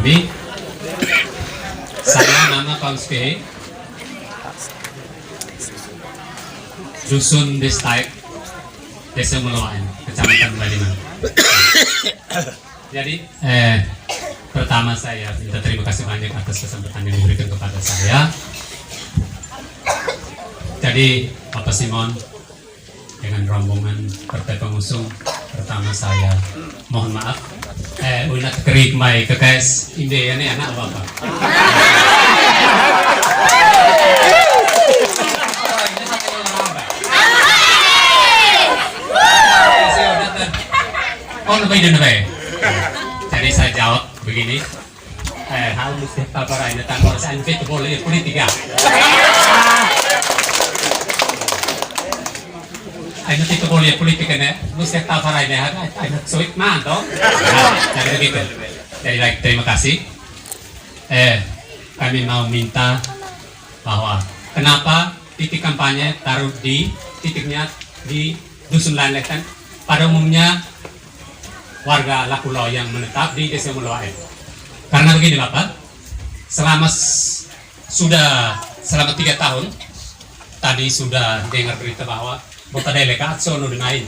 kami. Saya nama Paulus Kehi, Dusun Destaik, Desa Meloan, Kecamatan Baliman. Jadi pertama saya minta terima kasih banyak atas kesempatan yang diberikan kepada saya. Jadi Bapak Simon dengan rombongan partai pengusung, pertama saya mohon maaf unat kerik mai kekes inde ini anak bapak. Oh lebih dan lebih. Jadi saya jawab begini. Harus tabarai ini tanpa harus anfit boleh politika. Ayo kita boleh politiknya, mesti tahu para ini ada sulit mantap. Jadi begitu. Jadi terima kasih. Kami mau minta bahwa kenapa titik kampanye taruh di titiknya di Dusun Lanletan. Pada umumnya warga Lakulo yang menetap di Desa Meloan. Karena begini Bapak, selama 3 tahun tadi sudah dengar berita bahwa Bota deleka atsono dengain,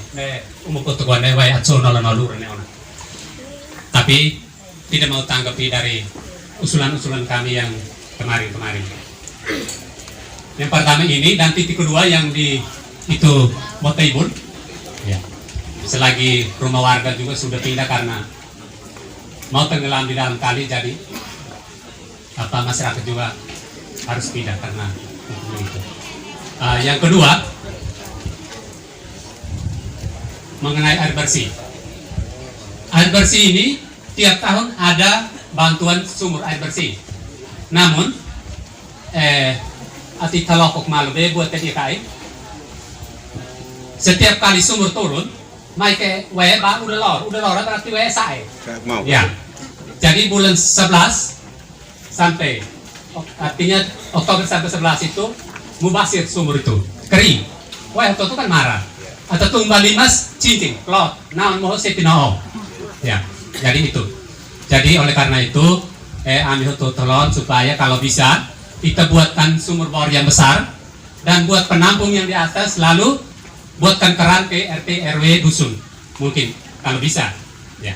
umur kutuan dewa atsono lalu ona. Tapi tidak mau tanggapi dari usulan-usulan kami yang kemarin. Yang pertama ini dan titik kedua yang di itu Bota Ibun. Ya. Selagi rumah warga juga sudah pindah karena mau tenggelam di dalam kali, jadi masyarakat juga harus pindah karena itu. Yang kedua mengenai air bersih. Air bersih ini tiap tahun ada bantuan sumur air bersih. Namun ati talokok malube buat TDKI. Setiap kali sumur turun, mai ke udah lor berarti sae. Ya. Jadi bulan 11 sampai artinya Oktober sampai 11 itu mubasir sumur itu kering. Itu kan marah. Atau tumbal limas cincin, klot, naon mau sepinao. Ya, jadi itu. Jadi oleh karena itu, kami tolong supaya kalau bisa kita buatkan sumur bor yang besar dan buat penampung yang di atas, lalu buatkan keran ke RT RW dusun, mungkin kalau bisa. Ya.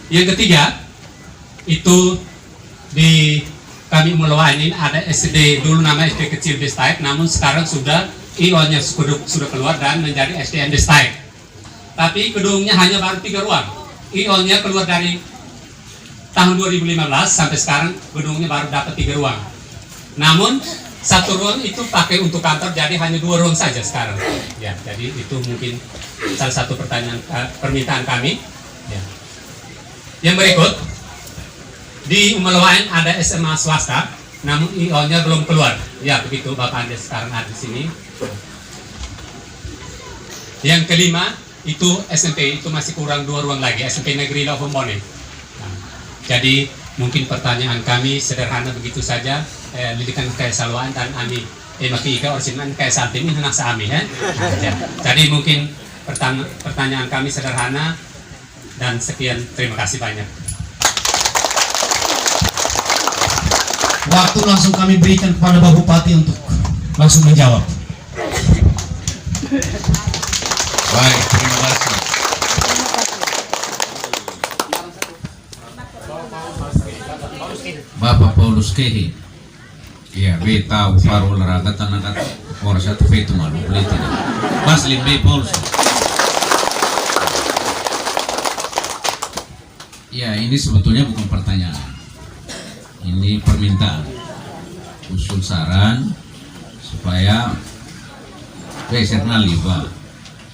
Yang ketiga itu di kami Meloan ini ada SD dulu nama SD kecil Destaik, namun sekarang sudah IO-nya sudah keluar dan menjadi SDN Destaik. Tapi gedungnya hanya baru 3 ruang. IO-nya keluar dari tahun 2015 sampai sekarang gedungnya baru dapat 3 ruang. Namun 1 ruang itu pakai untuk kantor, jadi hanya 2 ruang saja sekarang. Ya, jadi itu mungkin salah satu permintaan kami. Ya. Yang berikut di Meloan ada SMA swasta, namun IO-nya belum keluar. Ya, begitu Bapak Anda sekarang ada di sini. Yang kelima itu SMP, itu masih kurang 2 ruang lagi, SMP Negeri Lovomone. Nah, jadi mungkin pertanyaan kami sederhana begitu saja. Lidikan kaya salwaan dan ami maki ika orsinan kaya saltim ini anak sa ami Jadi mungkin pertanyaan kami sederhana dan sekian, terima kasih banyak. Waktu langsung kami berikan kepada Bapak Bupati untuk langsung menjawab. Baik, terima kasih. Bapak Paulus Kehi. Iya, beta paru olahraga tanah orang satu itu malu boleh tidak. Mas Limbe Paulus. Ya, ini sebetulnya bukan pertanyaan. Ini permintaan, usul saran supaya beser naliba.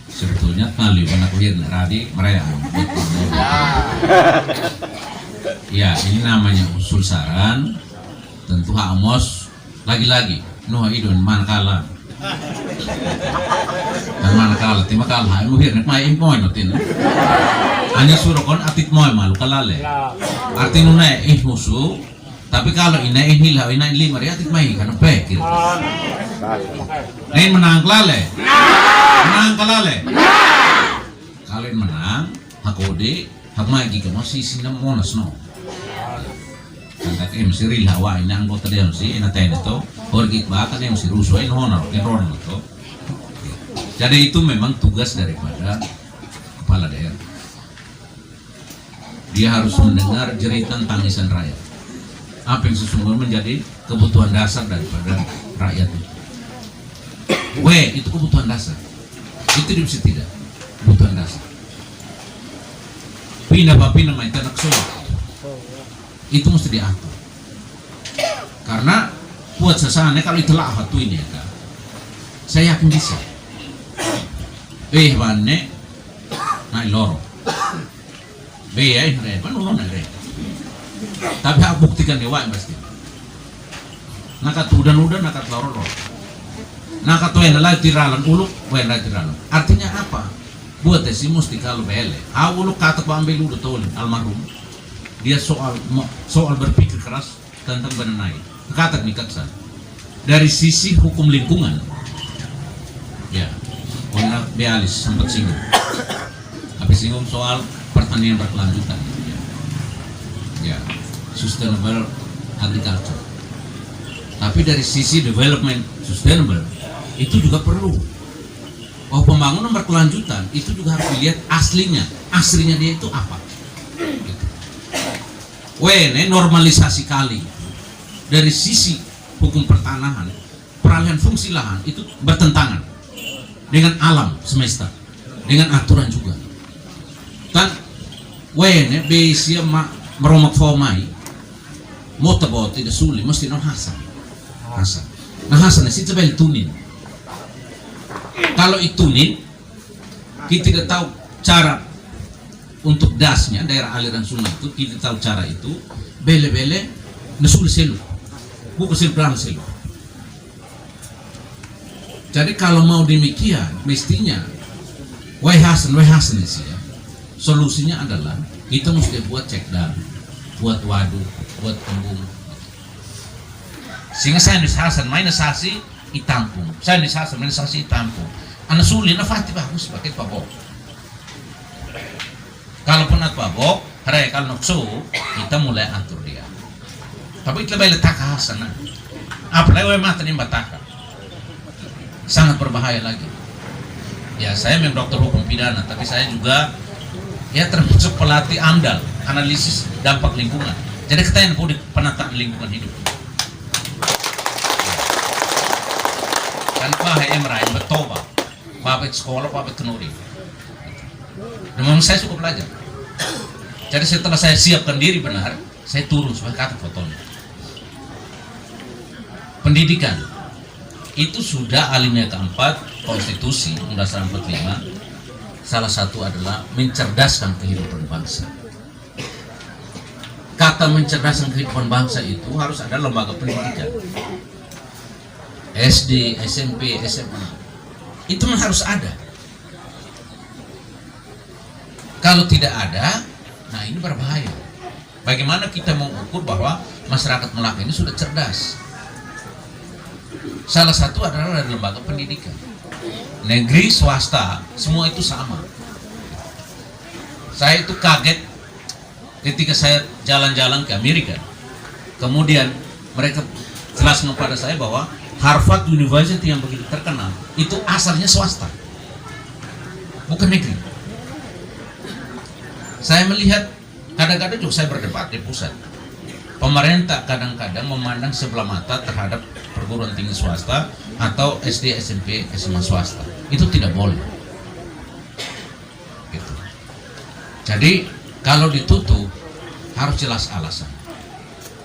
Sebetulnya naliba nak lihat radi mereka. Ya, ini namanya usul saran. Tentu Hak Amos lagi-lagi Nuh idon manakala dan manakala tima kalah muhir nak mai impoy notin hanya surokon atit moy malu kalale arti nuna musuh. Tapi kalau ina hilau ina lima ri atit mai kan pekir nain menang kalale kalian menang hakode hak mai jika masih sinam monas no Tanda MC Rilawa ini anggota dia MC ina tene to horgit bahkan MC Russo ini honor to. Jadi itu memang tugas daripada kepala daerah. Dia harus mendengar jeritan tangisan rakyat. Apa yang sesungguhnya menjadi kebutuhan dasar daripada rakyat itu. Itu kebutuhan dasar. Itu bisa tidak kebutuhan dasar. Pindah main tanak semua. Itu mesti diatur. Karena buat sesane kalau itulah hatu ini ya, saya yakin bisa. Banne naik loro. Loro naik. Tapi aku buktikan dewa pasti. Nakat udan nakat loro. Nakat wena lah tiralan uluk, wena tiralan. Artinya apa? Buat si mesti kalau bele. Uluk kata ko ambil udah tolin almarhum. Dia soal berpikir keras tentang benanai. Kata nikatsan. Dari sisi hukum lingkungan, ya. Karena Bealis sempat singgung, tapi singgung soal pertanian berkelanjutan, ya, sustainable agriculture. Tapi dari sisi development sustainable itu juga perlu. Pembangunan berkelanjutan itu juga harus dilihat aslinya dia itu apa. Gitu. Normalisasi kali dari sisi hukum pertanahan, peralihan fungsi lahan itu bertentangan dengan alam semesta, dengan aturan juga. Dan besia meromak formai, mau tebot tidak sulit, mesti hasan. Nah hasan itu sebel tunin. Kalau itunin, kita tidak tahu cara untuk dasnya daerah aliran sungai itu, kita tahu cara itu. Bele nesul selu, bukan selu. Jadi kalau mau demikian, mestinya Hasan sih ya. Solusinya adalah kita mesti buat cek dam, buat waduk, buat embung. Sehingga saya Hasan main sasi itampung, itampung. Anak sulit, nafati bagus pakai pabok. Kalaupun nak pabok, kalau nokso kita mulai atur dia. Tapi kita boleh letak Hasan. Apalagi mata ni bataka. Sangat berbahaya lagi. Ya, saya memang dokter hukum pidana, tapi saya juga ya termasuk pelatih AMDAL, analisis dampak lingkungan. Jadi kita yang di penataan lingkungan hidup. Dan bahaya meraih betoba, babet sekolah, babet kenuri. Memang saya cukup belajar. Jadi setelah saya siapkan diri benar, saya turun sebagai kata fotonya. Pendidikan itu sudah alinea keempat konstitusi Undang-Undang 45. Salah satu adalah mencerdaskan kehidupan bangsa. Kata mencerdaskan kehidupan bangsa itu harus ada lembaga pendidikan, SD, SMP, SMA. Itu harus ada. Kalau tidak ada, nah ini berbahaya. Bagaimana kita mengukur bahwa masyarakat Melaka ini sudah cerdas? Salah satu adalah dari lembaga pendidikan. Negeri, swasta, semua itu sama. Saya itu kaget ketika saya jalan-jalan ke Amerika. Kemudian mereka jelaskan kepada saya bahwa Harvard University yang begitu terkenal itu asalnya swasta, bukan negeri. Saya melihat kadang-kadang juga saya berdebat di pusat. Pemerintah kadang-kadang memandang sebelah mata terhadap perguruan tinggi swasta atau SD, SMP, SMA swasta. Itu tidak boleh. Gitu. Jadi kalau ditutup harus jelas alasan.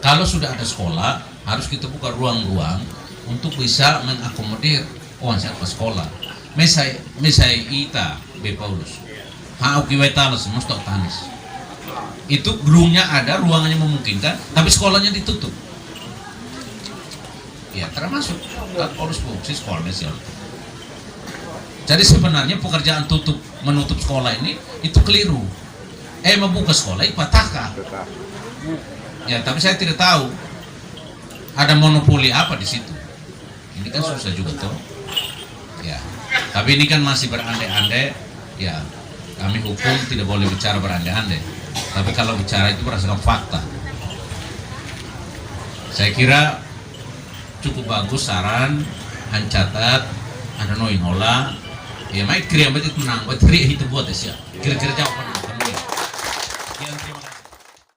Kalau sudah ada sekolah harus kita buka ruang-ruang untuk bisa mengakomodir saya ke sekolah. Mesai ita be Paulus. Hauki wetalas mostok tanis. Itu gedungnya ada, ruangannya memungkinkan, tapi sekolahnya ditutup. Ya, termasuk Paulus fungsi sekolahnya sih. Jadi sebenarnya pekerjaan menutup sekolah ini itu keliru. Membuka sekolah itu patahkah? Ya, tapi saya tidak tahu ada monopoli apa di situ. Ini kan susah juga tuh. Ya, tapi ini kan masih berandai-andai. Ya, kami hukum tidak boleh bicara berandai-andai. Tapi kalau bicara itu berdasarkan fakta. Saya kira cukup bagus saran, catat, ada noin hola. Ya, mai kira betul menang, buat kira itu buat ya. Kira-kira jawab.